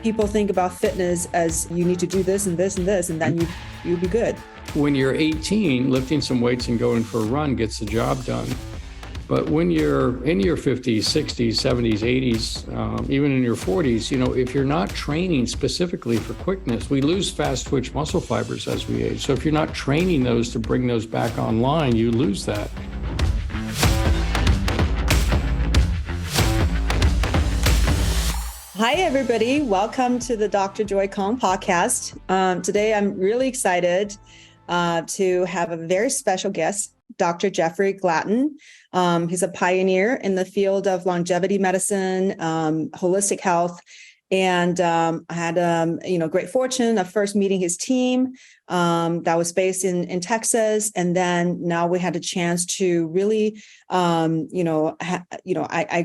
People think about fitness as you need to do this and this and this, and then you'll be good. When you're 18, lifting some weights and going for a run gets the job done. But when you're in your 50s, 60s, 70s, 80s, even in your 40s, if you're not training specifically for quickness, we lose fast twitch muscle fibers as we age. So if you're not training those to bring those back online, you lose that. Hi, everybody. Welcome to the Dr. Joy Kong podcast. Today, I'm really excited to have a very special guest, Dr. Jeffrey Gladden. He's a pioneer in the field of longevity medicine, holistic health, and I had great fortune of first meeting his team that was based in Texas, and then now we had a chance to really, I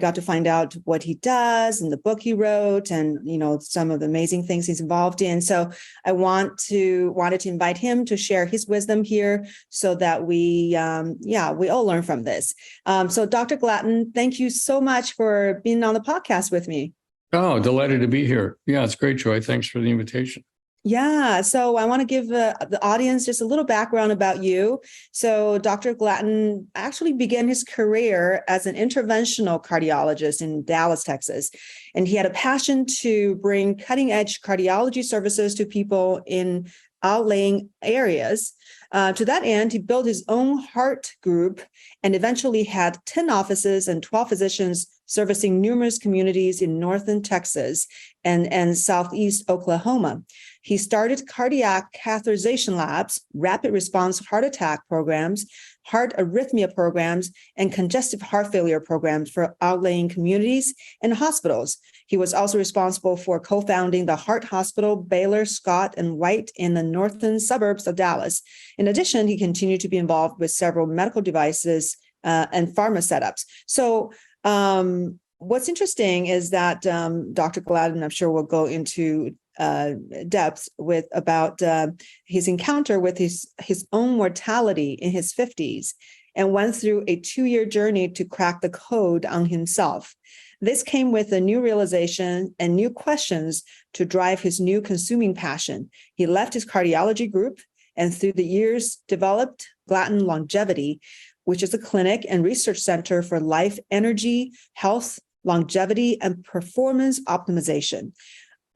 got to find out what he does and the book he wrote, and some of the amazing things he's involved in. So I wanted to invite him to share his wisdom here, so that we all learn from this. So Dr. Gladden, thank you so much for being on the podcast with me. Oh, delighted to be here. Yeah, it's great, Joy. Thanks for the invitation. Yeah, so I want to give the audience just a little background about you. So Dr. Gladden actually began his career as an interventional cardiologist in Dallas, Texas. And he had a passion to bring cutting-edge cardiology services to people in outlying areas. To that end, he built his own heart group and eventually had 10 offices and 12 physicians servicing numerous communities in northern Texas and southeast Oklahoma. He started cardiac catheterization labs, rapid response heart attack programs, heart arrhythmia programs, and congestive heart failure programs for outlying communities and hospitals. He was also responsible for co-founding the Heart Hospital Baylor Scott and White in the northern suburbs of Dallas. In addition, he continued to be involved with several medical devices and pharma setups. So what's interesting is that Dr. Gladden, I'm sure, will go into depth about his encounter with his own mortality in his 50s, and went through a 2-year journey to crack the code on himself. This came with a new realization and new questions to drive his new consuming passion. He left his cardiology group and through the years developed Gladden Longevity, which is a clinic and research center for life, energy, health, longevity, and performance optimization.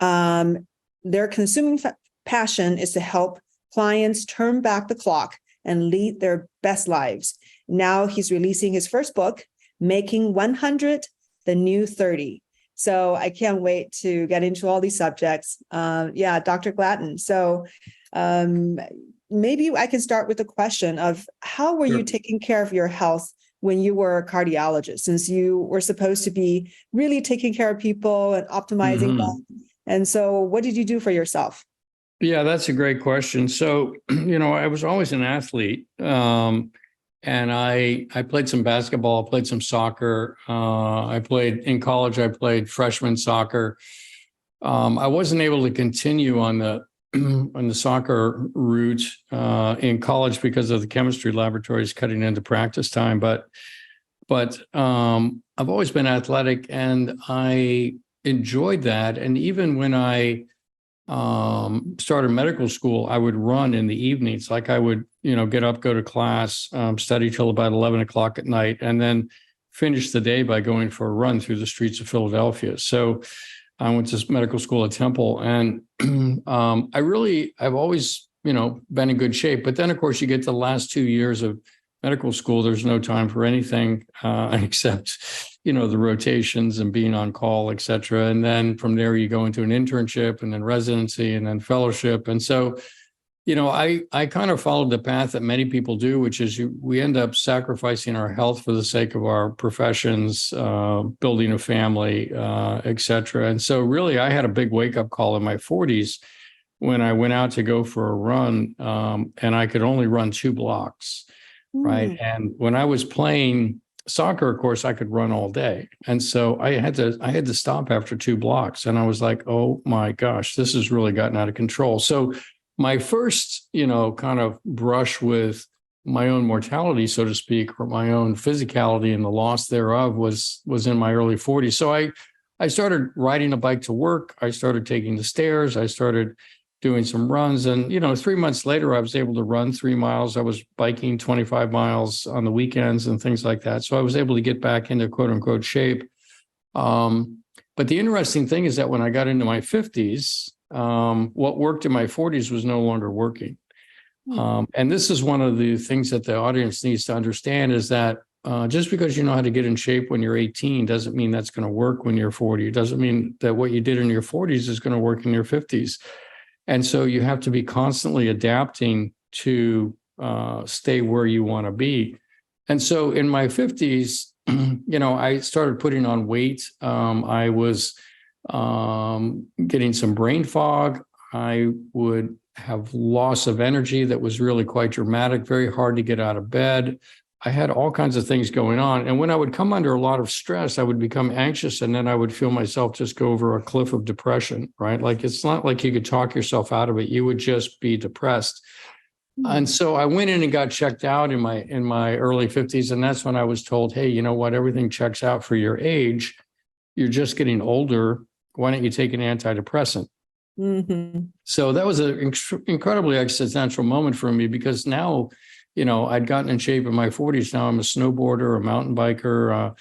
Their consuming passion is to help clients turn back the clock and lead their best lives. Now he's releasing his first book, Making 100 the New 30. So I can't wait to get into all these subjects. Dr. Gladden. So maybe I can start with the question of how were you taking care of your health when you were a cardiologist, since you were supposed to be really taking care of people and optimizing them? And so what did you do for yourself? Yeah, that's a great question. So, I was always an athlete. And I played some basketball, played some soccer. In college, I played freshman soccer. I wasn't able to continue on the soccer route in college because of the chemistry laboratories cutting into practice time. But I've always been athletic, and I enjoyed that. And even when I started medical school, I would run in the evenings. Like I would, get up, go to class, study till about 11 o'clock at night, and then finish the day by going for a run through the streets of Philadelphia. So I went to medical school at Temple, and I've always, been in good shape. But then, of course, you get to the last 2 years of medical school, there's no time for anything except, the rotations and being on call, et cetera. And then from there, you go into an internship and then residency and then fellowship. And so, I kind of followed the path that many people do, which is we end up sacrificing our health for the sake of our professions, building a family, et cetera. And so really, I had a big wake-up call in my 40s when I went out to go for a run, and I could only run 2 blocks. Right. And when I was playing soccer, of course, I could run all day. And so I had to stop after 2 blocks. And I was like, oh my gosh, this has really gotten out of control. So my first, kind of brush with my own mortality, so to speak, or my own physicality and the loss thereof was in my early 40s. So I I started riding a bike to work. I started taking the stairs. I started doing some runs. And, 3 months later, I was able to run 3 miles. I was biking 25 miles on the weekends and things like that. So I was able to get back into quote unquote shape. But the interesting thing is that when I got into my 50s, what worked in my 40s was no longer working. And this is one of the things that the audience needs to understand is that just because you know how to get in shape when you're 18 doesn't mean that's going to work when you're 40. It doesn't mean that what you did in your 40s is going to work in your 50s. And so you have to be constantly adapting to stay where you want to be. And so in my 50s, I started putting on weight. I was getting some brain fog. I would have loss of energy that was really quite dramatic, very hard to get out of bed. I had all kinds of things going on. And when I would come under a lot of stress, I would become anxious, and then I would feel myself just go over a cliff of depression, right? Like, it's not like you could talk yourself out of it. You would just be depressed. And so I went in and got checked out in my early 50s. And that's when I was told, hey, you know what? Everything checks out for your age. You're just getting older. Why don't you take an antidepressant? Mm-hmm. So that was an incredibly existential moment for me, because now, I'd gotten in shape in my 40s. Now I'm a snowboarder, a mountain biker,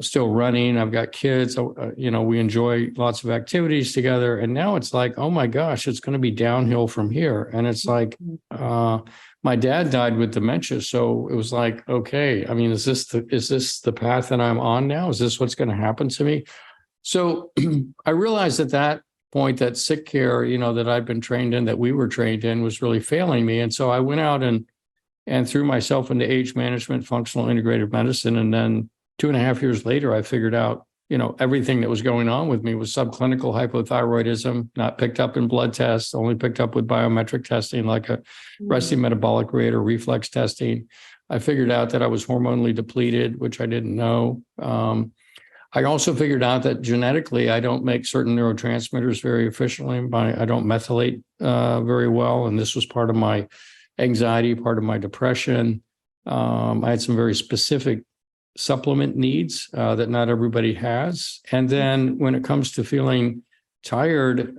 still running. I've got kids, we enjoy lots of activities together. And now it's like, oh my gosh, it's going to be downhill from here. And it's like, my dad died with dementia. So it was like, okay, I mean, is this the path that I'm on now? Is this what's going to happen to me? So I realized at that point that sick care, that I'd been trained in, that we were trained in, was really failing me. And so I went out and threw myself into age management, functional integrative medicine. And then 2.5 years later, I figured out, everything that was going on with me was subclinical hypothyroidism, not picked up in blood tests, only picked up with biometric testing, like a resting metabolic rate or reflex testing. I figured out that I was hormonally depleted, which I didn't know. I also figured out that genetically, I don't make certain neurotransmitters very efficiently. I don't methylate very well. And this was part of my anxiety, part of my depression. I had some very specific supplement needs that not everybody has. And then when it comes to feeling tired,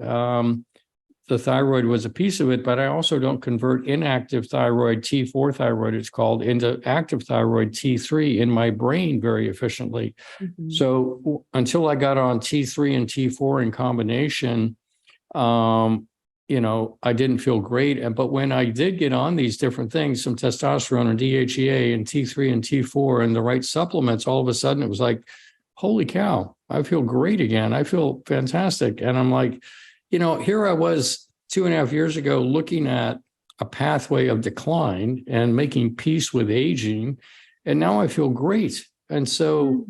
the thyroid was a piece of it, but I also don't convert inactive thyroid, T4 thyroid, it's called, into active thyroid, T3, in my brain very efficiently. Mm-hmm. So until I got on T3 and T4 in combination, I didn't feel great. But when I did get on these different things, some testosterone and DHEA and T3 and T4 and the right supplements, all of a sudden it was like, holy cow, I feel great again. I feel fantastic. And I'm like, here I was 2.5 years ago looking at a pathway of decline and making peace with aging. And now I feel great. And so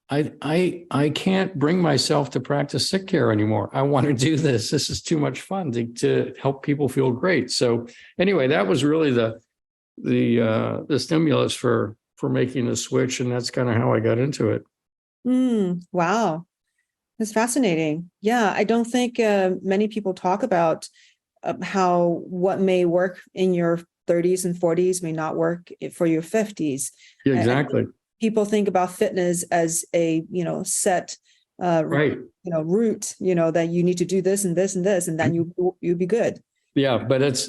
I can't bring myself to practice sick care anymore. I want to do this. This is too much fun to help people feel great. So anyway, that was really the stimulus for making the switch. And that's kind of how I got into it. Wow. That's fascinating. Yeah, I don't think many people talk about how what may work in your 30s and 40s may not work for your 50s. Yeah, exactly. People think about fitness as a set right. route, that you need to do this and this and this, and then you'll be good. Yeah, but it's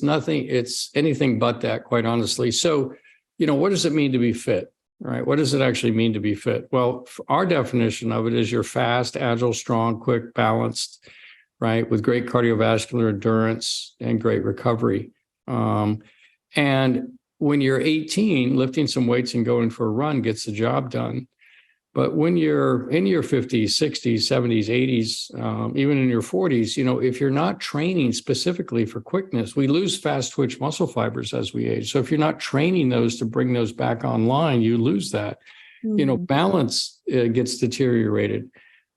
nothing. It's anything but that, quite honestly. So, what does it mean to be fit? Right. What does it actually mean to be fit? Well, our definition of it is you're fast, agile, strong, quick, balanced, right, with great cardiovascular endurance and great recovery. And when you're 18, lifting some weights and going for a run gets the job done. But when you're in your 50s, 60s, 70s, 80s, even in your 40s, if you're not training specifically for quickness, we lose fast twitch muscle fibers as we age. So if you're not training those to bring those back online, you lose that. Mm-hmm. Balance gets deteriorated.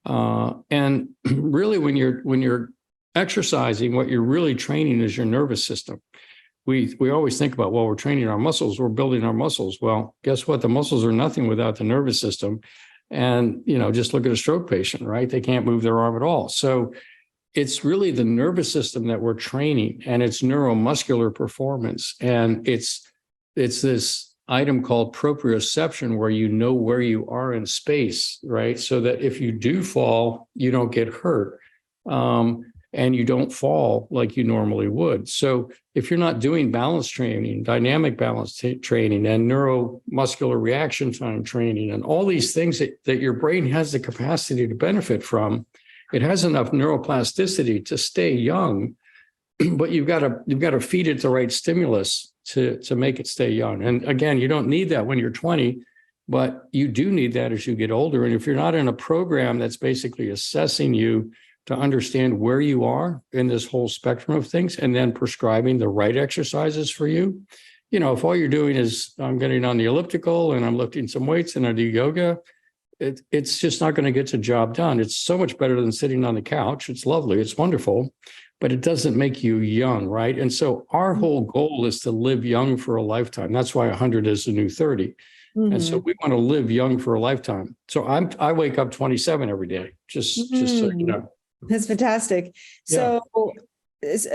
And really, when you're exercising, what you're really training is your nervous system. We always think about, well, we're training our muscles, we're building our muscles. Well, guess what? The muscles are nothing without the nervous system. And, just look at a stroke patient, right? They can't move their arm at all. So it's really the nervous system that we're training, and it's neuromuscular performance. And it's this item called proprioception, where you know where you are in space, right? So that if you do fall, you don't get hurt. And you don't fall like you normally would. So if you're not doing balance training, dynamic balance training, and neuromuscular reaction time training, and all these things that your brain has the capacity to benefit from, it has enough neuroplasticity to stay young, but you've got to feed it the right stimulus to make it stay young. And again, you don't need that when you're 20, but you do need that as you get older. And if you're not in a program that's basically assessing you to understand where you are in this whole spectrum of things, and then prescribing the right exercises for you. If all you're doing is I'm getting on the elliptical and I'm lifting some weights and I do yoga, it's just not going to get the job done. It's so much better than sitting on the couch. It's lovely. It's wonderful, but it doesn't make you young, right? And so our whole goal is to live young for a lifetime. That's why 100 is the new 30. Mm-hmm. And so we want to live young for a lifetime. So I wake up 27 every day, just so you know. That's fantastic. So,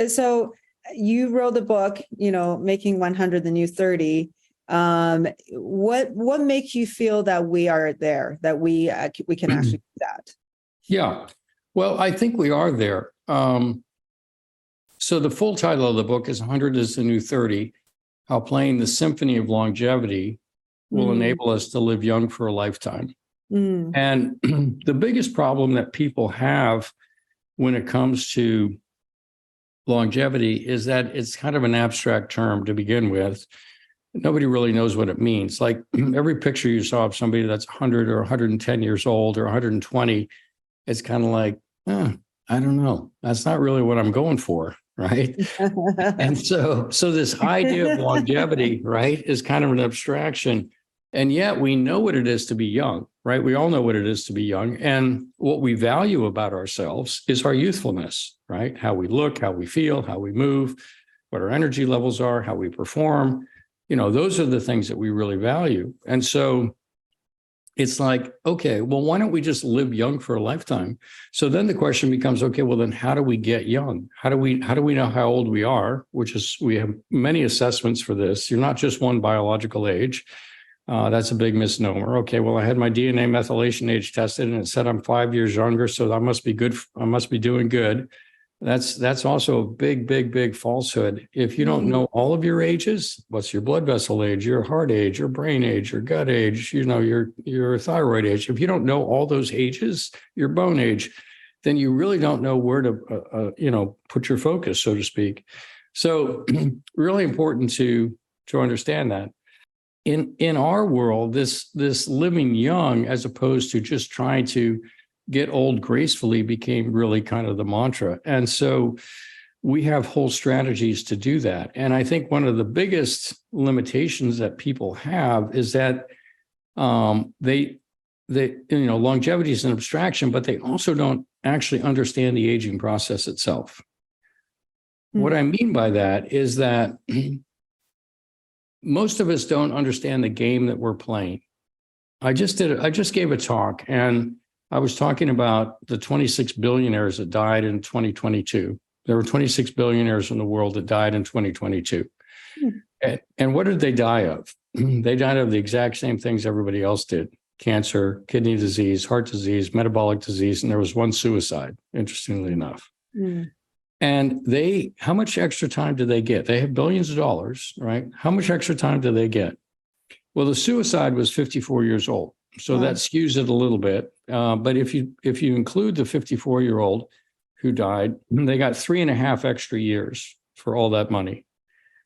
so you wrote the book, Making 100 the New 30. What makes you feel that we are there, that we can actually do that? Yeah, well, I think we are there. So the full title of the book is 100 is the New 30, How Playing the Symphony of Longevity Will Enable Us to Live Young for a Lifetime. And the biggest problem that people have when it comes to longevity is that it's kind of an abstract term to begin with. Nobody really knows what it means. Like every picture you saw of somebody that's 100 or 110 years old or 120, it's kind of like, I don't know. That's not really what I'm going for, right? And so this idea of longevity, right, is kind of an abstraction. And yet we know what it is to be young, right? We all know what it is to be young. And what we value about ourselves is our youthfulness, right? How we look, how we feel, how we move, what our energy levels are, how we perform. Those are the things that we really value. And so it's like, okay, well, why don't we just live young for a lifetime? So then the question becomes, okay, well, then how do we get young? How do we know how old we are? Which is, we have many assessments for this. You're not just one biological age. That's a big misnomer. Okay, well, I had my DNA methylation age tested and it said I'm 5 years younger, so I must be good. I must be doing good. That's also a big falsehood. If you don't know all of your ages, what's your blood vessel age, your heart age, your brain age, your gut age, your thyroid age. If you don't know all those ages, your bone age, then you really don't know where to put your focus, so to speak. So really important to understand that. In our world, this living young, as opposed to just trying to get old gracefully, became really kind of the mantra. And so we have whole strategies to do that. And I think one of the biggest limitations that people have is that longevity is an abstraction, but they also don't actually understand the aging process itself. What I mean by that is that most of us don't understand the game that we're playing. I just gave a talk, and I was talking about the 26 billionaires that died in 2022. There were 26 billionaires in the world that died in 2022. And what did they die of? They died of the exact same things everybody else did: cancer, kidney disease, heart disease, metabolic disease, and there was one suicide, interestingly enough. And how much extra time do they get? They have billions of dollars, right? How much extra time do they get? Well, the suicide was 54 years old. So that skews it a little bit. But if you include the 54-year-old who died, they got 3.5 extra years for all that money.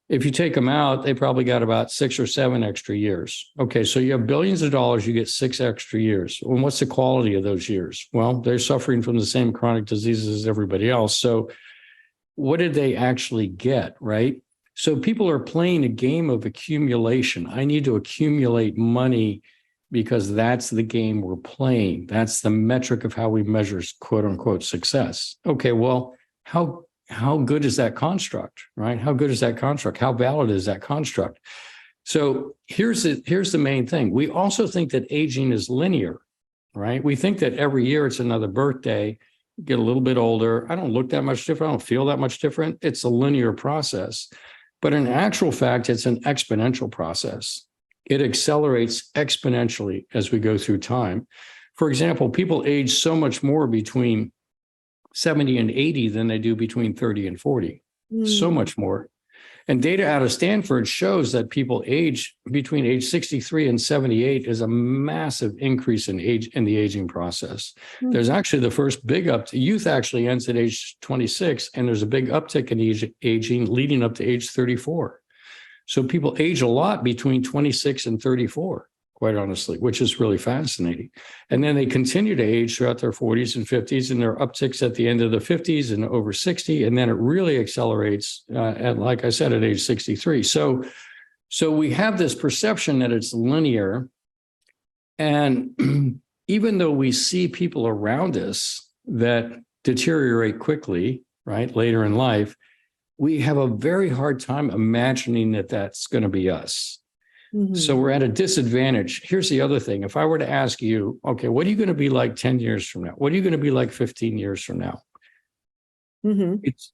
If you take them out, they probably got about 6 or 7 extra years. Okay, so you have billions of dollars, you get 6 extra years. And what's the quality of those years? Well, they're suffering from the same chronic diseases as everybody else. So what did they actually get, right? So people are playing a game of accumulation. I need to accumulate money because that's the game we're playing. That's the metric of how we measure quote unquote success. Okay, well, how good is that construct, right? How good is that construct? How valid is that construct? So here's the main thing. We also think that aging is linear, right? We think that every year it's another birthday, get a little bit older. I don't look that much different. I don't feel that much different. It's a linear process. But in actual fact, it's an exponential process. it accelerates exponentially as we go through time. For example, people age so much more between 70 and 80 than they do between 30 and 40. So much more. And data out of Stanford shows that people age between age 63 and 78 is a massive increase in age in the aging process. There's actually the first big youth actually ends at age 26, and there's a big uptick in aging leading up to age 34. So people age a lot between 26 and 34, quite honestly, which is really fascinating. And then they continue to age throughout their 40s and 50s, and there are upticks at the end of the 50s and over 60, and then it really accelerates at, like I said, at age 63. So we have this perception that it's linear, and even though we see people around us that deteriorate quickly, right, later in life, we have a very hard time imagining that that's going to be us. So we're at a disadvantage. Here's the other thing. If I were to ask you, okay, what are you going to be like 10 years from now? What are you going to be like 15 years from now?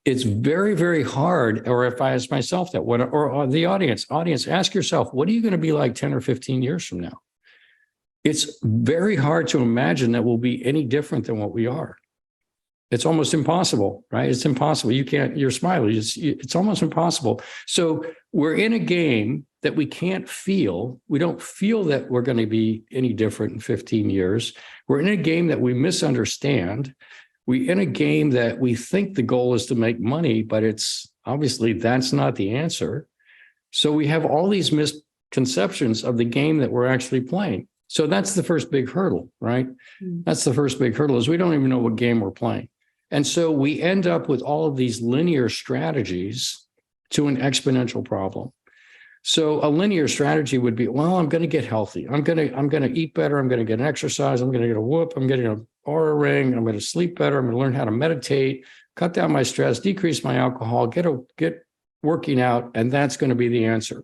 It's very, very hard. Or if I ask myself that, or the audience, ask yourself, what are you going to be like 10 or 15 years from now? It's very hard to imagine that we'll be any different than what we are. It's almost impossible, right? It's impossible. You can't, you're smiling. It's almost impossible. So we're in a game that we can't feel. We don't feel that we're going to be any different in 15 years. We're in a game that we misunderstand. We're in a game that we think the goal is to make money, but it's obviously that's not the answer. So we have all these misconceptions of the game that we're actually playing. So that's the first big hurdle, right? That's the first big hurdle, is we don't even know what game we're playing. And so we end up with all of these linear strategies to an exponential problem. So a linear strategy would be, well, I'm going to get healthy. I'm going to eat better. I'm going to get an exercise. I'm going to get a whoop. I'm getting an Aura ring. I'm going to sleep better. I'm going to learn how to meditate, cut down my stress, decrease my alcohol, get working out. And that's going to be the answer.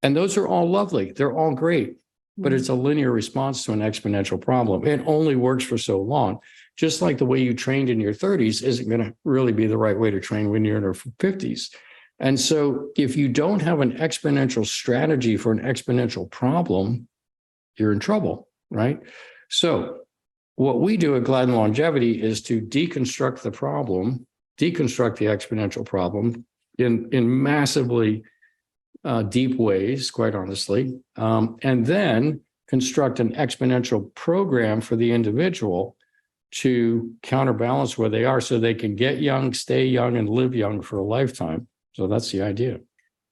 And those are all lovely. They're all great, but it's a linear response to an exponential problem. It only works for so long. Just like the way you trained in your 30s isn't going to really be the right way to train when you're in your 50s. And so if you don't have an exponential strategy for an exponential problem, you're in trouble, right? So what we do at Gladden Longevity is to deconstruct the problem, deconstruct the exponential problem in massively deep ways, quite honestly, and then construct an exponential program for the individual to counterbalance where they are so they can get young, stay young, and live young for a lifetime. So that's the idea.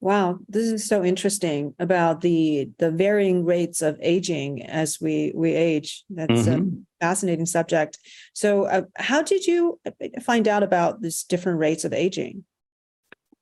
Wow, this is so interesting about the varying rates of aging as we age. That's a fascinating subject. So how did you find out about these different rates of aging?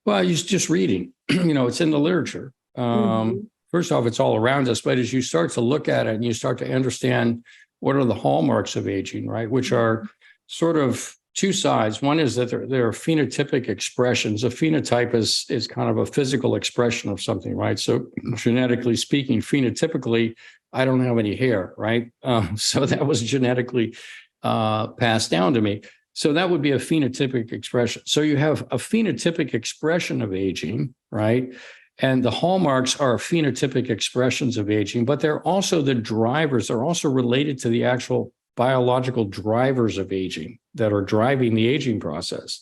Well, you're just reading, it's in the literature. First off, it's all around us, but as you start to look at it and you start to understand what are the hallmarks of aging, right, which are sort of two sides. One is that there are phenotypic expressions. A phenotype is kind of a physical expression of something, right? So genetically speaking, phenotypically, I don't have any hair, right? So that was genetically passed down to me. So that would be a phenotypic expression. So you have a phenotypic expression of aging, right? And the hallmarks are phenotypic expressions of aging, but they're also the drivers. They're also related to the actual biological drivers of aging that are driving the aging process.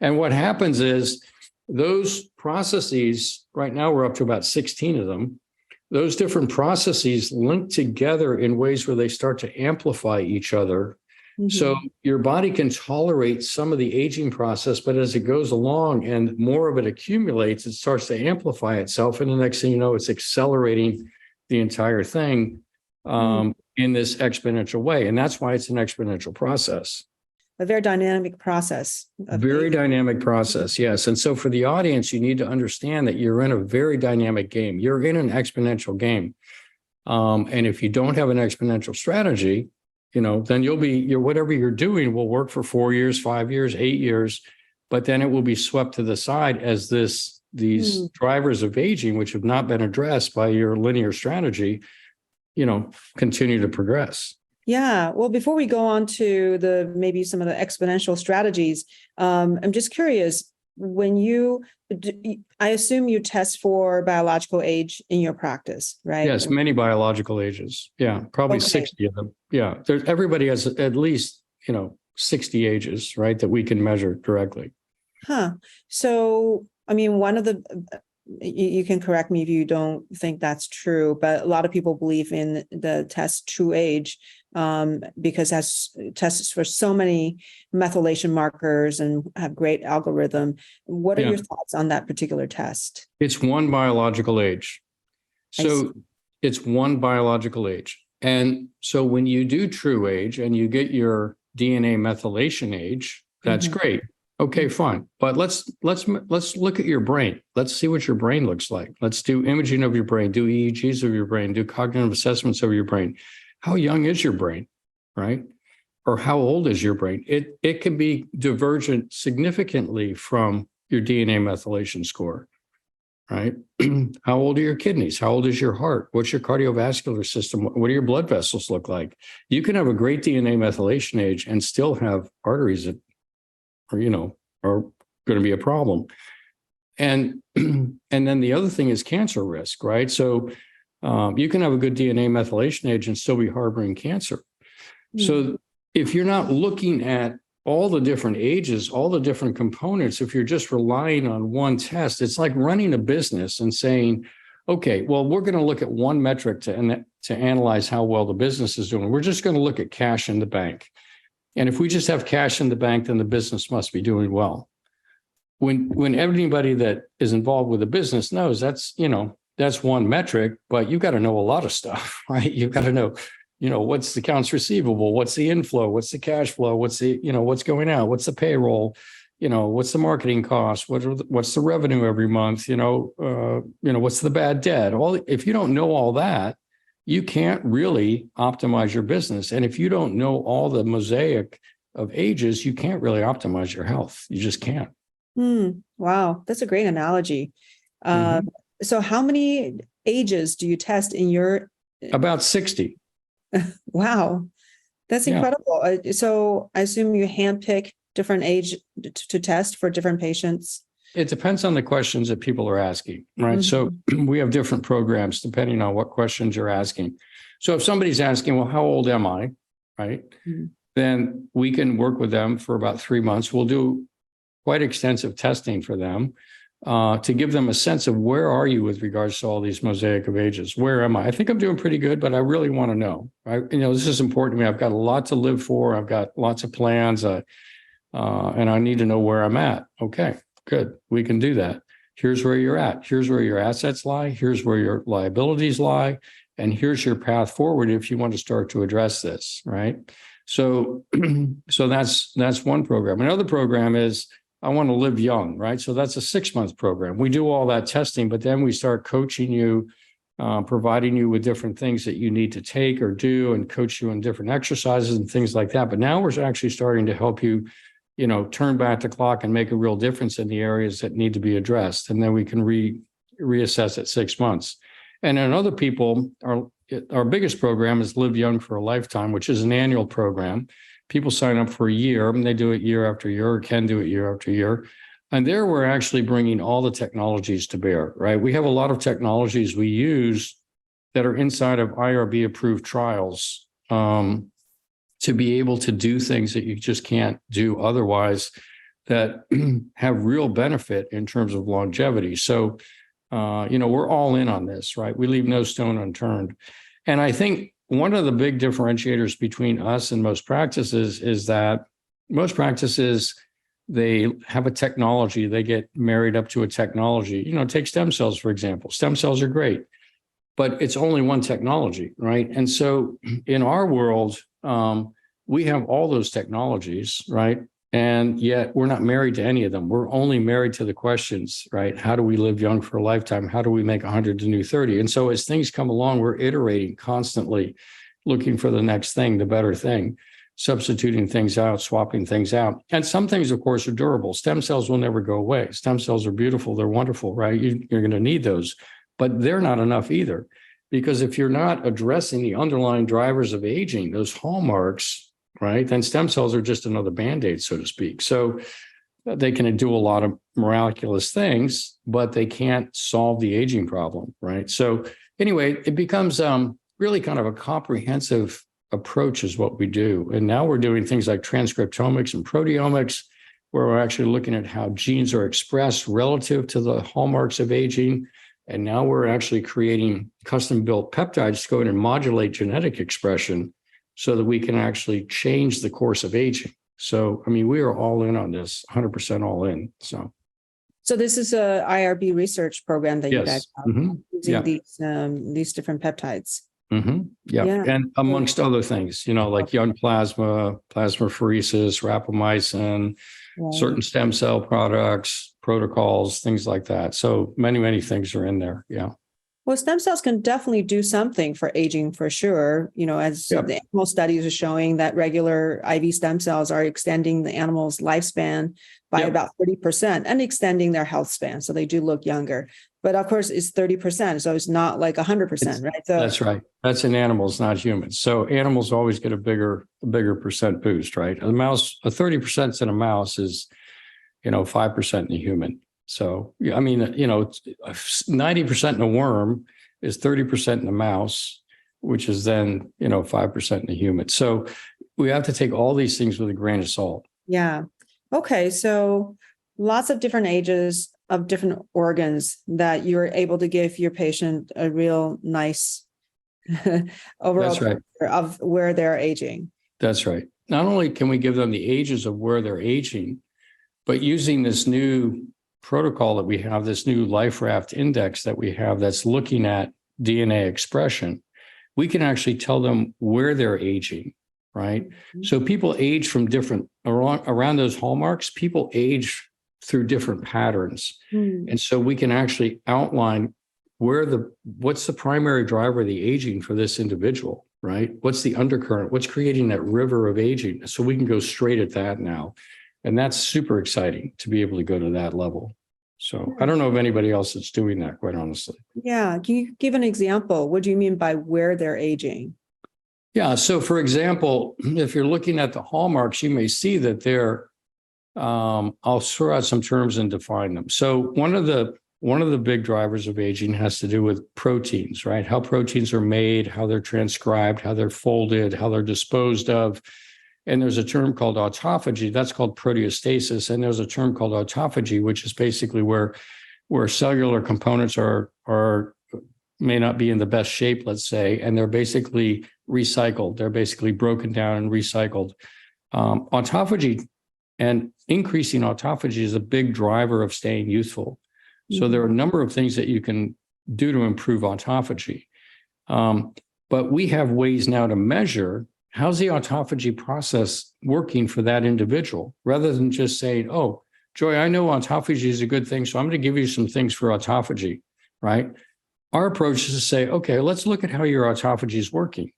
And what happens is those processes, right now we're up to about 16 of them, those different processes link together in ways where they start to amplify each other. So your body can tolerate some of the aging process, but as it goes along and more of it accumulates, it starts to amplify itself. And the next thing you know, it's accelerating the entire thing in this exponential way. And that's why it's an exponential process. A very dynamic process. Very dynamic process, yes. And so for the audience, you need to understand that you're in a very dynamic game. You're in an exponential game. And if you don't have an exponential strategy, then whatever you're doing will work for 4 years, 5 years, 8 years, but then it will be swept to the side as these drivers of aging, which have not been addressed by your linear strategy, continue to progress. Yeah. Well, before we go on to maybe some of the exponential strategies, I'm just curious, when I assume you test for biological age in your practice, right? Yes, many biological ages. Yeah, probably Okay. 60 of them. Yeah, everybody has at least, 60 ages, right, that we can measure directly. Huh. So, I mean, one of the, you can correct me if you don't think that's true, but a lot of people believe in the test true age because as tests for so many methylation markers and have great algorithm. What are Yeah. your thoughts on that particular test? It's one biological age. So it's one biological age. And so when you do true age and you get your DNA methylation age, that's great. Okay, fine. But let's look at your brain. Let's see what your brain looks like. Let's do imaging of your brain, do EEGs of your brain, do cognitive assessments of your brain. How young is your brain, right? Or how old is your brain? It can be divergent significantly from your DNA methylation score, right? How old are your kidneys? How old is your heart? What's your cardiovascular system? What do your blood vessels look like? You can have a great DNA methylation age and still have arteries that are going to be a problem. And then the other thing is cancer risk, right? So you can have a good DNA methylation age and still be harboring cancer. So if you're not looking at all the different ages, all the different components, if you're just relying on one test, it's like running a business and saying, okay, well, we're going to look at one metric to analyze how well the business is doing. We're just going to look at cash in the bank. And if we just have cash in the bank, then the business must be doing well. When everybody that is involved with the business knows that's one metric, but you've got to know a lot of stuff, right? You've got to know, what's the accounts receivable, what's the inflow, what's the cash flow, what's the, what's going out, what's the payroll, what's the marketing cost, what's the revenue every month, what's the bad debt. If you don't know all that, you can't really optimize your business. And if you don't know all the mosaic of ages, you can't really optimize your health. You just can't. Wow, that's a great analogy. So how many ages do you test in your? About 60. Wow, that's incredible. So I assume you handpick different age to test for different patients. It depends on the questions that people are asking, right? So we have different programs depending on what questions you're asking. So if somebody's asking, well, how old am I, right? Then we can work with them for about 3 months. We'll do quite extensive testing for them to give them a sense of where are you with regards to all these mosaic of ages? Where am I? I think I'm doing pretty good, but I really want to know. This is important to me. I've got a lot to live for. I've got lots of plans, and I need to know where I'm at. Okay, good. We can do that. Here's where you're at. Here's where your assets lie. Here's where your liabilities lie. And here's your path forward if you want to start to address this, right? So that's one program. Another program is I want to live young, right? So that's a 6-month program. We do all that testing, but then we start coaching you, providing you with different things that you need to take or do and coach you in different exercises and things like that. But now we're actually starting to help you, turn back the clock and make a real difference in the areas that need to be addressed. And then we can reassess at 6 months. And then other people, our biggest program is Live Young for a Lifetime, which is an annual program. People sign up for a year and they do it year after year or can do it year after year. And there we're actually bringing all the technologies to bear, right? We have a lot of technologies we use that are inside of IRB approved trials to be able to do things that you just can't do otherwise that have real benefit in terms of longevity. So, we're all in on this, right? We leave no stone unturned. And I think one of the big differentiators between us and most practices is that most practices, they have a technology, they get married up to a technology. Take stem cells, for example. Stem cells are great, but it's only one technology, right? And so in our world, we have all those technologies, right? And yet we're not married to any of them. We're only married to the questions, right? How do we live young for a lifetime? How do we make 100 the new 30? And so as things come along, we're iterating constantly, looking for the next thing, the better thing, substituting things out, swapping things out. And some things, of course, are durable. Stem cells will never go away. Stem cells are beautiful. They're wonderful, right? You're going to need those, but they're not enough either. Because if you're not addressing the underlying drivers of aging, those hallmarks, right, then stem cells are just another Band-Aid, so to speak. So they can do a lot of miraculous things, but they can't solve the aging problem, right? So anyway, it becomes really kind of a comprehensive approach is what we do. And now we're doing things like transcriptomics and proteomics, where we're actually looking at how genes are expressed relative to the hallmarks of aging. And now we're actually creating custom-built peptides to go in and modulate genetic expression so that we can actually change the course of aging. So, I mean, we are all in on this, 100% all in. So this is a IRB research program that you guys yes. have using these different peptides. Yeah. And amongst other things, like young plasma, plasmapheresis, rapamycin, certain stem cell products, protocols, things like that. So many things are in there. Yeah. Well, stem cells can definitely do something for aging for sure. As the animal studies are showing that regular IV stem cells are extending the animal's lifespan by about 30% and extending their health span. So they do look younger. But of course, it's 30%. So it's not like 100%, right? So that's right. That's in animals, not humans. So animals always get a bigger percent boost, right? A mouse, a 30% in a mouse is, 5% in a human. So, I mean, 90% in a worm is 30% in a mouse, which is then, 5% in a human. So we have to take all these things with a grain of salt. Yeah. Okay. So lots of different ages of different organs that you're able to give your patient a real nice overall picture of where they're aging. That's right. Not only can we give them the ages of where they're aging, but using this new protocol that we have, this new life raft index that we have that's looking at DNA expression, we can actually tell them where they're aging, right? So people age from different, around those hallmarks, people age through different patterns. And so we can actually outline what's the primary driver of the aging for this individual, right? What's the undercurrent? What's creating that river of aging? So we can go straight at that now. And that's super exciting to be able to go to that level. So I don't know of anybody else that's doing that, quite honestly. Yeah. Can you give an example? What do you mean by where they're aging? Yeah. So for example, if you're looking at the hallmarks, you may see that I'll throw out some terms and define them. So one of the big drivers of aging has to do with proteins, right? How proteins are made, how they're transcribed, how they're folded, how they're disposed of. And there's a term called autophagy, that's called proteostasis. And there's a term called autophagy, which is basically where cellular components may not be in the best shape, let's say, and they're basically recycled. They're basically broken down and recycled. Autophagy and increasing autophagy is a big driver of staying youthful. So there are a number of things that you can do to improve autophagy. But we have ways now to measure how's the autophagy process working for that individual, rather than just saying, oh, Joy, I know autophagy is a good thing, so I'm going to give you some things for autophagy, right? Our approach is to say, okay, let's look at how your autophagy is working.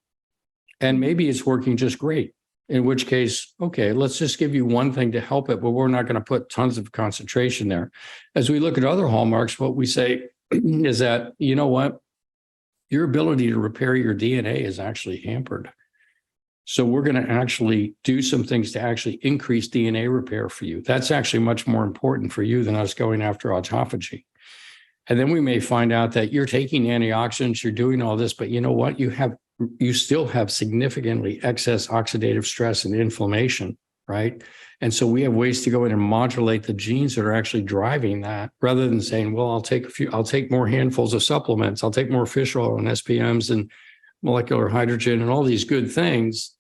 And maybe it's working just great. In which case, okay, let's just give you one thing to help it, but we're not going to put tons of concentration there. As we look at other hallmarks, what we say is that, you know what? Your ability to repair your DNA is actually hampered. So we're going to actually do some things to actually increase DNA repair for you. That's actually much more important for you than us going after autophagy. And then we may find out that you're taking antioxidants, you're doing all this, but you know what? You still have significantly excess oxidative stress and inflammation, right? And so we have ways to go in and modulate the genes that are actually driving that, rather than saying, well, I'll take more handfuls of supplements, I'll take more fish oil and SPMs and molecular hydrogen and all these good things.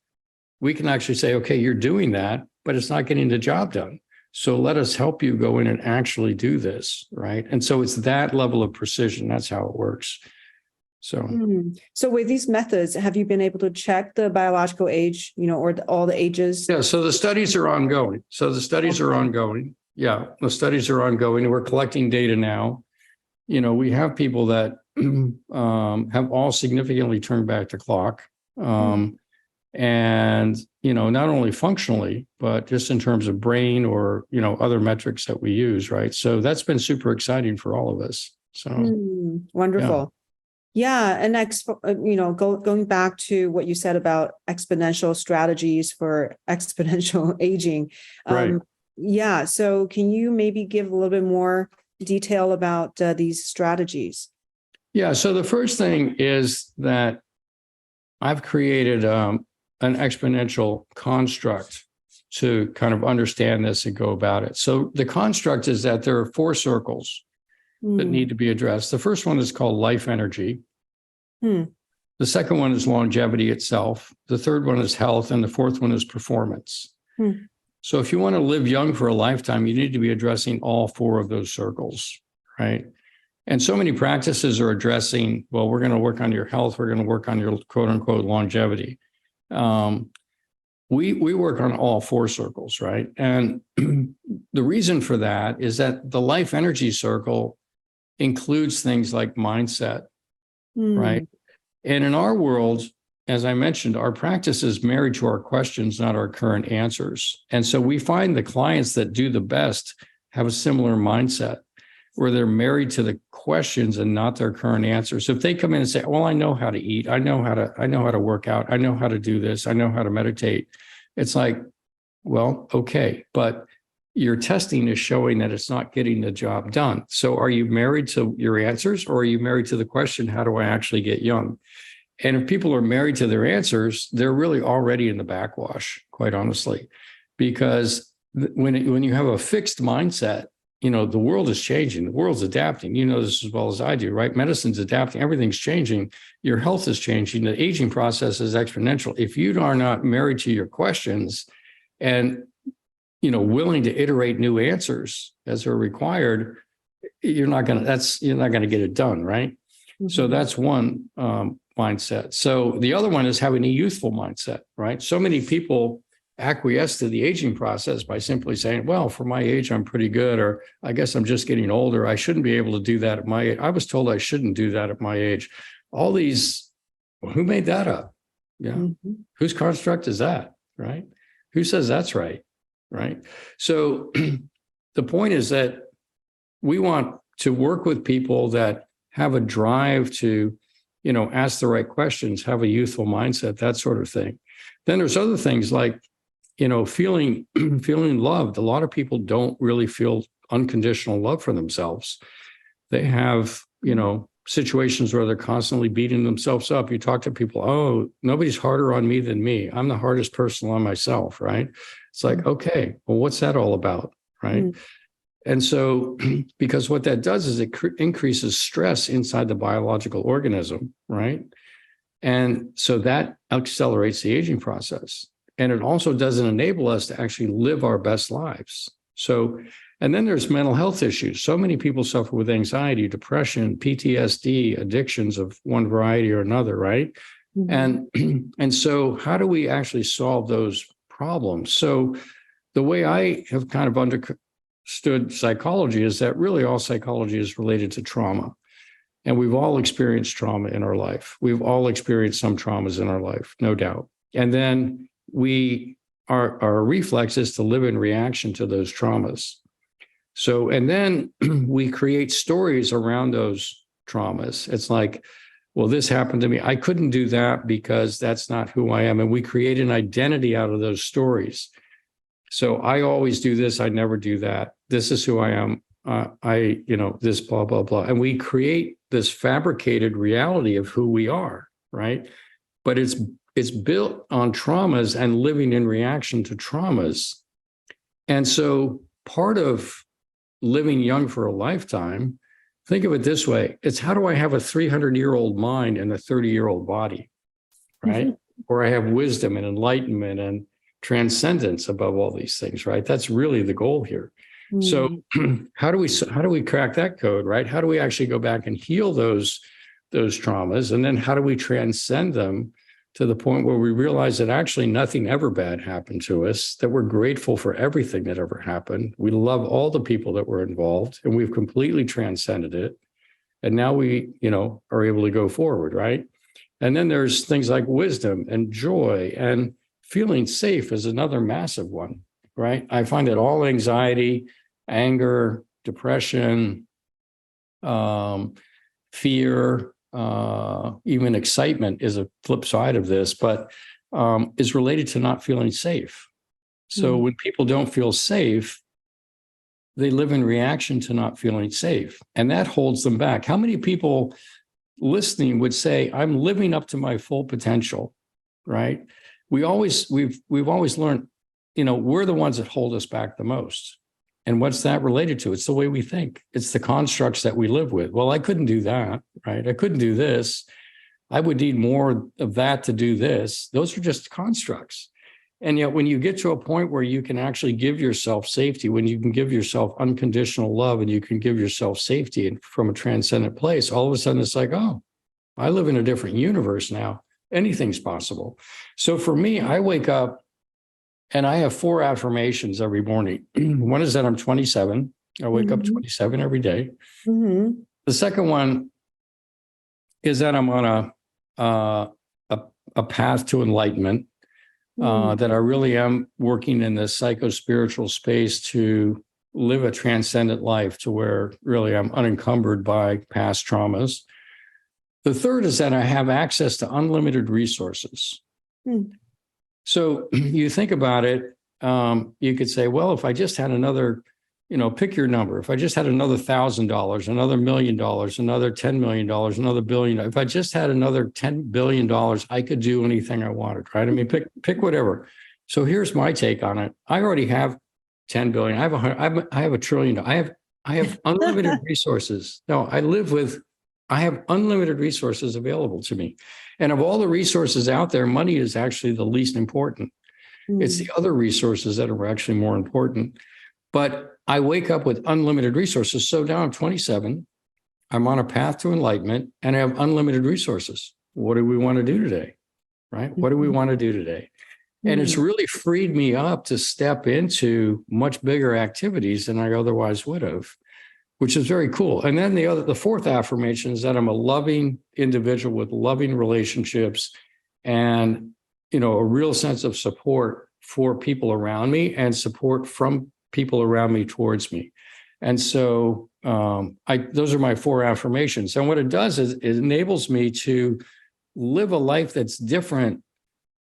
We can actually say, okay, you're doing that, but it's not getting the job done. So let us help you go in and actually do this, right? And so it's that level of precision. That's how it works. So with these methods, have you been able to check the biological age, or all the ages? Yeah. So the studies are ongoing. Yeah, the studies are ongoing. And we're collecting data now. We have people that have all significantly turned back the clock. And, not only functionally, but just in terms of brain or, other metrics that we use, right? So that's been super exciting for all of us. So wonderful. Yeah. And going back to what you said about exponential strategies for exponential aging. Right. Yeah. So can you maybe give a little bit more detail about these strategies? Yeah. So the first thing is that I've created an exponential construct to kind of understand this and go about it. So the construct is that there are four circles that need to be addressed. The first one is called life energy. Hmm. The second one is longevity itself. The third one is health. And the fourth one is performance. Hmm. So if you want to live young for a lifetime, you need to be addressing all four of those circles, right? And so many practices are addressing, well, we're going to work on your health. We're going to work on your quote unquote longevity. We work on all four circles, right? And the reason for that is that the life energy circle includes things like mindset, right? And in our world, as I mentioned, our practice is married to our questions, not our current answers. And so we find the clients that do the best have a similar mindset where they're married to the questions and not their current answers. So if they come in and say, well, I know how to eat, I know how to work out, I know how to do this, I know how to meditate. It's like, well, okay, but your testing is showing that it's not getting the job done. So are you married to your answers, or are you married to the question, how do I actually get young? And if people are married to their answers, they're really already in the backwash, quite honestly, because when you have a fixed mindset, the world is changing, the world's adapting. You know this as well as I do, right? Medicine's adapting, everything's changing. Your health is changing. The aging process is exponential. If you are not married to your questions and willing to iterate new answers as are required, you're not going to get it done, right? Mm-hmm. So that's one mindset. So the other one is having a youthful mindset, right? So many people acquiesce to the aging process by simply saying, well, for my age, I'm pretty good, or I guess I'm just getting older. I shouldn't be able to do that at my age. I was told I shouldn't do that at my age. All these, well, who made that up? Yeah. Mm-hmm. Whose construct is that, right? Who says that's right? Right. So the point is that we want to work with people that have a drive to, ask the right questions, have a youthful mindset, that sort of thing. Then there's other things like, feeling loved. A lot of people don't really feel unconditional love for themselves. They have, situations where they're constantly beating themselves up. You talk to people, oh, nobody's harder on me than me. I'm the hardest person on myself, right? It's like, okay, well, what's that all about, right? Mm-hmm. And so, because what that does is it increases stress inside the biological organism, right? And so that accelerates the aging process. And it also doesn't enable us to actually live our best lives. So, and then there's mental health issues. So many people suffer with anxiety, depression, PTSD, addictions of one variety or another, right? Mm-hmm. And so how do we actually solve those problems? So the way I have kind of understood psychology is that really all psychology is related to trauma. And we've all experienced trauma in our life. We've all experienced some traumas in our life, no doubt. And then our reflex is to live in reaction to those traumas. So, and then we create stories around those traumas. It's like, well, this happened to me. I couldn't do that because that's not who I am. And we create an identity out of those stories. So I always do this. I never do that. This is who I am. This blah, blah, blah. And we create this fabricated reality of who we are, right? But it's built on traumas and living in reaction to traumas. And so part of living young for a lifetime, think of it this way. It's how do I have a 300-year-old mind and a 30-year-old body, right? Mm-hmm. Where I have wisdom and enlightenment and transcendence above all these things, right? That's really the goal here. Mm-hmm. So how do we crack that code, right? How do we actually go back and heal those traumas? And then how do we transcend them to the point where we realize that actually nothing ever bad happened to us, that we're grateful for everything that ever happened. We love all the people that were involved, and we've completely transcended it. And now we, are able to go forward, right? And then there's things like wisdom and joy, and feeling safe is another massive one, right? I find that all anxiety, anger, depression, fear, even excitement is a flip side of this, but is related to not feeling safe. So when people don't feel safe, they live in reaction to not feeling safe. And that holds them back. How many people listening would say, I'm living up to my full potential, right? We've always learned, we're the ones that hold us back the most. And what's that related to? It's the way we think. It's the constructs that we live with. Well, I couldn't do that, right? I couldn't do this. I would need more of that to do this. Those are just constructs. And yet when you get to a point where you can actually give yourself safety, when you can give yourself unconditional love and you can give yourself safety from a transcendent place, all of a sudden it's like, oh, I live in a different universe now. Anything's possible. So for me, I wake up and I have 4 affirmations every morning. One is that I'm 27. I wake up 27 every day. Mm-hmm. The second one is that I'm on a path to enlightenment, that I really am working in the psycho-spiritual space to live a transcendent life to where really I'm unencumbered by past traumas. The third is that I have access to unlimited resources. So you think about it, you could say, well, if I just had another, pick your number. If I just had another $1,000, another $1 million, another $10 million, another billion, if I just had another $10 billion, I could do anything I wanted, right? I mean, pick whatever. So here's my take on it. I already have 10 billion. I have a trillion. I have unlimited resources. No, I have unlimited resources available to me. And of all the resources out there, money is actually the least important. It's the other resources that are actually more important. But I wake up with unlimited resources. So now I'm 27. I'm on a path to enlightenment and I have unlimited resources. What do we want to do today? Right? What do we want to do today? And it's really freed me up to step into much bigger activities than I otherwise would have, which is very cool. And then the fourth affirmation is that I'm a loving individual with loving relationships and, a real sense of support for people around me and support from people around me towards me. And so those are my 4 affirmations. And what it does is it enables me to live a life that's different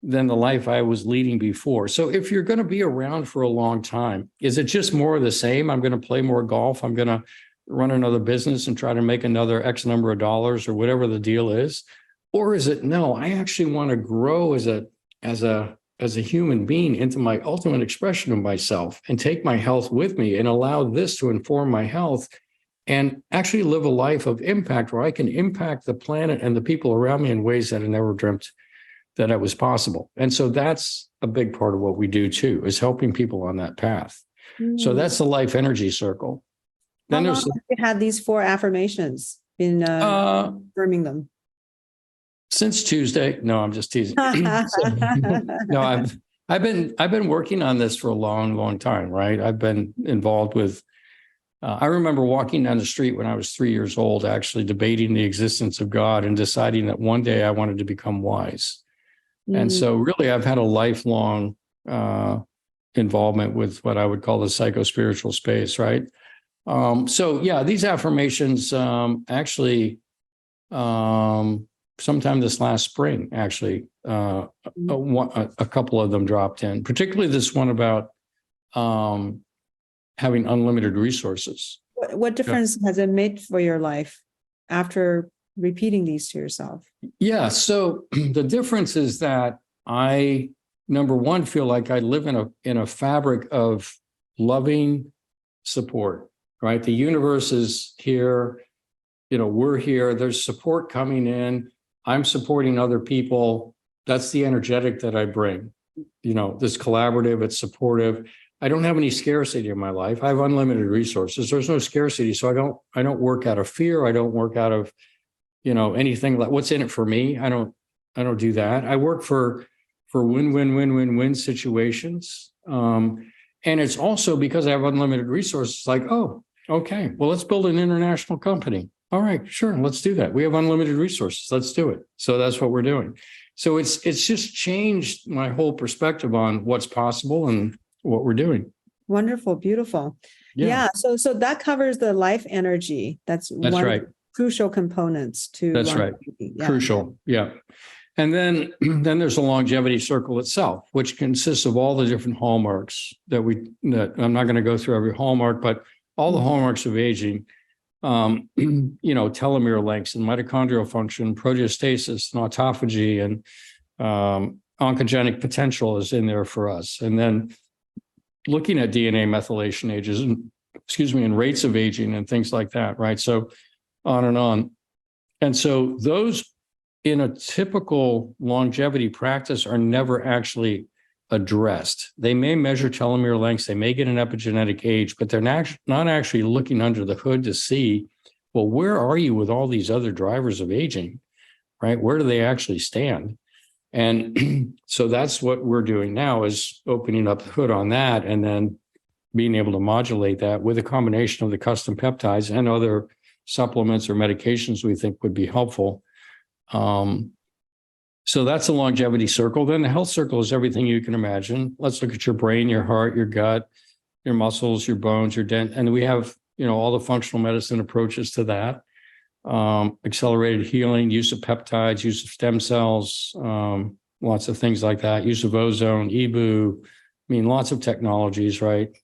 than the life I was leading before. So if you're going to be around for a long time, is it just more of the same? I'm going to play more golf. I'm going to run another business and try to make another X number of dollars or whatever the deal is? Or is it, no, I actually want to grow as a human being into my ultimate expression of myself and take my health with me and allow this to inform my health and actually live a life of impact where I can impact the planet and the people around me in ways that I never dreamt that it was possible. And so that's a big part of what we do too, is helping people on that path. So that's the life energy circle. Then How long have you had these 4 affirmations, been affirming them? Since Tuesday. No, I'm just teasing. No, I've been working on this for a long, long time, right? I've been involved with, I remember walking down the street when I was 3 years old, actually debating the existence of God and deciding that one day I wanted to become wise. And so really I've had a lifelong involvement with what I would call the psycho-spiritual space, right? So yeah, these affirmations actually sometime this last spring, actually, a couple of them dropped in, particularly this one about having unlimited resources. What difference has it made for your life after repeating these to yourself? Yeah, so the difference is that I, number one, feel like I live in a fabric of loving support, right? The universe is here, we're here, there's support coming in. I'm supporting other people. That's the energetic that I bring. This collaborative, it's supportive. I don't have any scarcity in my life. I have unlimited resources. There's no scarcity. So I don't work out of fear. I don't work out of, anything like what's in it for me. I don't do that. I work for win-win-win-win-win situations. And it's also because I have unlimited resources, like, oh, okay, well, let's build an international company. All right, sure, let's do that. We have unlimited resources. Let's do it. So that's what we're doing. So it's just changed my whole perspective on what's possible and what we're doing. Wonderful, beautiful. Yeah. So that covers the life energy. That's one right. of the crucial components to. That's right. Yeah. Crucial. Yeah. And then, then there's the longevity circle itself, which consists of all the different hallmarks that I'm not going to go through every hallmark, but all the hallmarks of aging, telomere lengths and mitochondrial function, proteostasis and autophagy, and oncogenic potential is in there for us. And then looking at DNA methylation ages and rates of aging and things like that, right? So on and on. And so those in a typical longevity practice are never actually addressed. They may measure telomere lengths, they may get an epigenetic age, but they're not actually looking under the hood to see, well, where are you with all these other drivers of aging, right? Where do they actually stand? And so that's what we're doing now, is opening up the hood on that and then being able to modulate that with a combination of the custom peptides and other supplements or medications we think would be helpful. So that's the longevity circle. Then the health circle is everything you can imagine. Let's look at your brain, your heart, your gut, your muscles, your bones, your dent. And we have, all the functional medicine approaches to that. Accelerated healing, use of peptides, use of stem cells, lots of things like that, use of ozone, EBU, lots of technologies, right?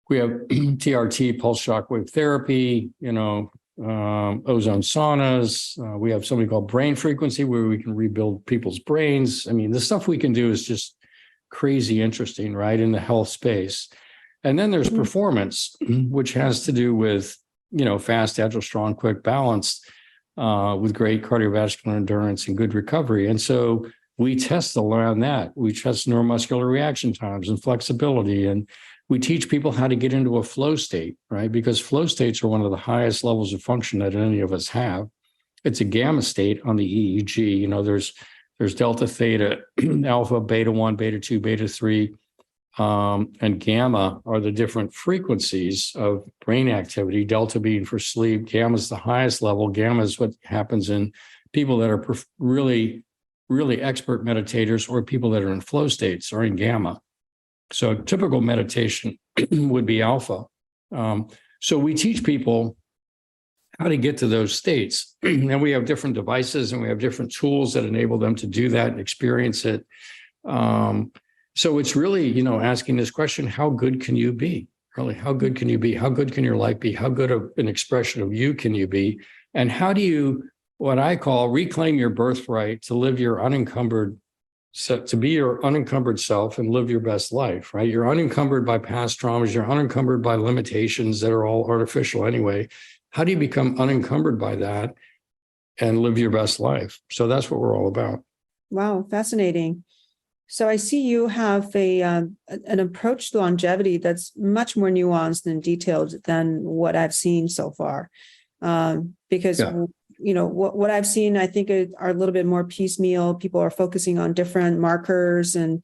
We have TRT, pulse shockwave therapy, ozone saunas. We have something called brain frequency, where we can rebuild people's brains. The stuff we can do is just crazy interesting, right, in the health space. And then there's performance, which has to do with, fast, agile, strong, quick, balanced, with great cardiovascular endurance and good recovery. And so we test around that. We test neuromuscular reaction times and flexibility, and we teach people how to get into a flow state, right? Because flow states are one of the highest levels of function that any of us have. It's a gamma state on the EEG. There's delta, theta, alpha, beta 1, beta 2, beta 3, and gamma are the different frequencies of brain activity, delta being for sleep. Gamma is the highest level. Gamma is what happens in people that are really, really expert meditators, or people that are in flow states are in gamma. So typical meditation would be alpha. So we teach people how to get to those states. And we have different devices and we have different tools that enable them to do that and experience it. So it's really, asking this question, how good can you be? Really, how good can you be? How good can your life be? How good of an expression of you can you be? And how do you, what I call, reclaim your birthright to live your unencumbered, to be your unencumbered self and live your best life, right? You're unencumbered by past traumas. You're unencumbered by limitations that are all artificial anyway. How do you become unencumbered by that and live your best life? So that's what we're all about. Wow, fascinating. So I see you have an approach to longevity that's much more nuanced and detailed than what I've seen so far. Because what I've seen, I think are a little bit more piecemeal. People are focusing on different markers and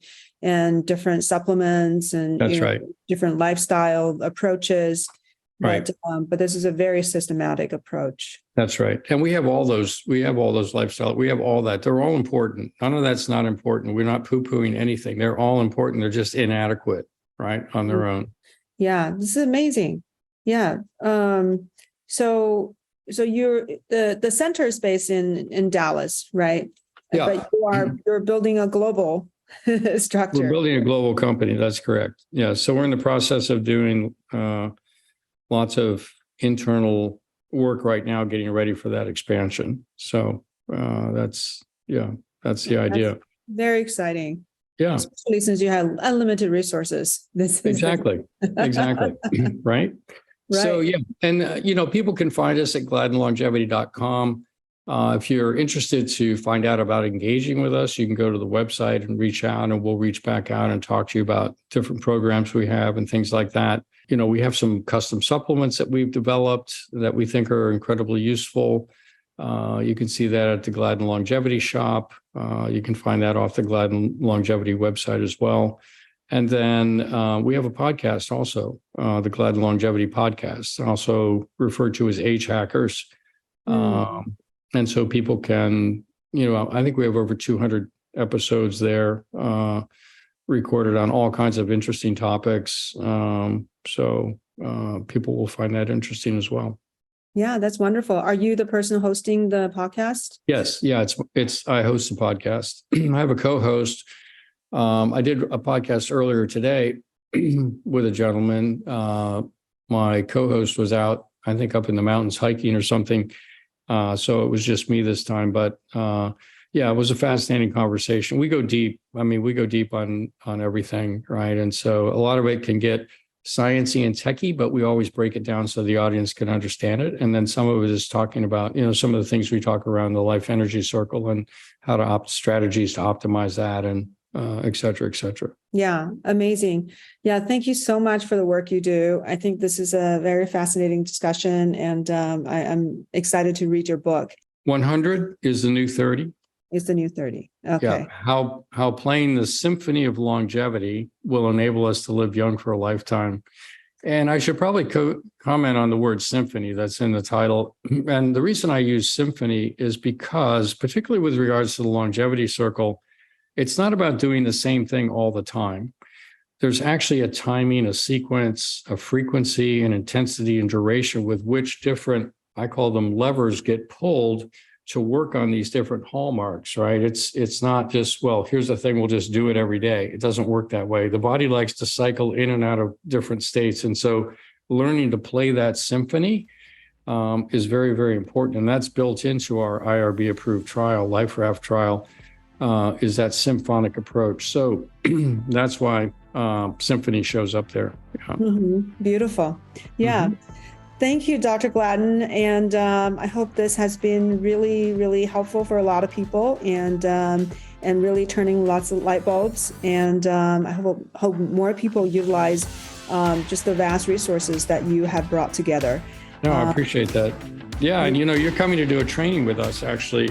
different supplements and that's right, different lifestyle approaches. Right. But this is a very systematic approach. That's right. And we have all those lifestyle. We have all that. They're all important. None of that's not important. We're not poo-pooing anything. They're all important. They're just inadequate, right, on their own. Yeah, this is amazing. Yeah. So you're the center is based in Dallas, right? Yeah. But you're building a global structure. We're building a global company. That's correct. Yeah. So we're in the process of doing lots of internal work right now, getting ready for that expansion. So that's the idea. That's very exciting. Yeah. Especially since you have unlimited resources. Exactly. Right. So, yeah. And, people can find us at gladdenlongevity.com. If you're interested to find out about engaging with us, you can go to the website and reach out, and we'll reach back out and talk to you about different programs we have and things like that. We have some custom supplements that we've developed that we think are incredibly useful. You can see that at the Gladden Longevity shop. You can find that off the Gladden Longevity website as well. And then we have a podcast also, the Gladden Longevity podcast, also referred to as Age Hackers. And so people can, I think we have over 200 episodes there recorded on all kinds of interesting topics. So people will find that interesting as well. Yeah, that's wonderful. Are you the person hosting the podcast? Yes. Yeah. I host a podcast. I have a co-host. I did a podcast earlier today with a gentleman. My co-host was out, I think, up in the mountains hiking or something. So it was just me this time. But yeah, it was a fascinating conversation. We go deep. I mean, we go deep on everything, right? And so a lot of it can get sciencey and techie, but we always break it down so the audience can understand it. And then some of it is talking about, some of the things we talk around the life energy circle and how to strategies to optimize that, and et cetera, et cetera. Yeah, amazing. Yeah, thank you so much for the work you do. I think this is a very fascinating discussion, and I'm excited to read your book. 100 is the new 30. It's the new 30. Okay. Yeah. How playing the symphony of longevity will enable us to live young for a lifetime. And I should probably comment on the word symphony that's in the title. And the reason I use symphony is because, particularly with regards to the longevity circle, it's not about doing the same thing all the time. There's actually a timing, a sequence, a frequency, and intensity and duration with which different, I call them levers, get pulled to work on these different hallmarks, right? It's not just, well, here's the thing, we'll just do it every day. It doesn't work that way. The body likes to cycle in and out of different states. And so learning to play that symphony is very, very important. And that's built into our IRB approved trial, LifeRaft trial, is that symphonic approach. So that's why symphony shows up there. Yeah. Beautiful. Yeah. Thank you, Dr. Gladden. And I hope this has been really, really helpful for a lot of people, and really turning lots of light bulbs. And I hope more people utilize just the vast resources that you have brought together. No, I appreciate that. Yeah. And, you're coming to do a training with us actually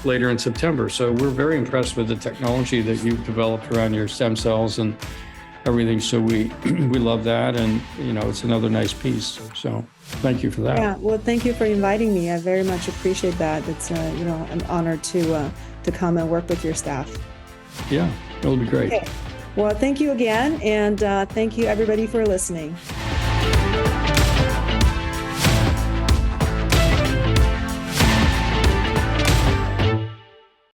later in September. So we're very impressed with the technology that you've developed around your stem cells and everything. So we love that. And, it's another nice piece. So thank you for that. Yeah. Well, thank you for inviting me. I very much appreciate that. It's, an honor to come and work with your staff. Yeah, it'll be great. Okay. Well, thank you again. And thank you everybody for listening.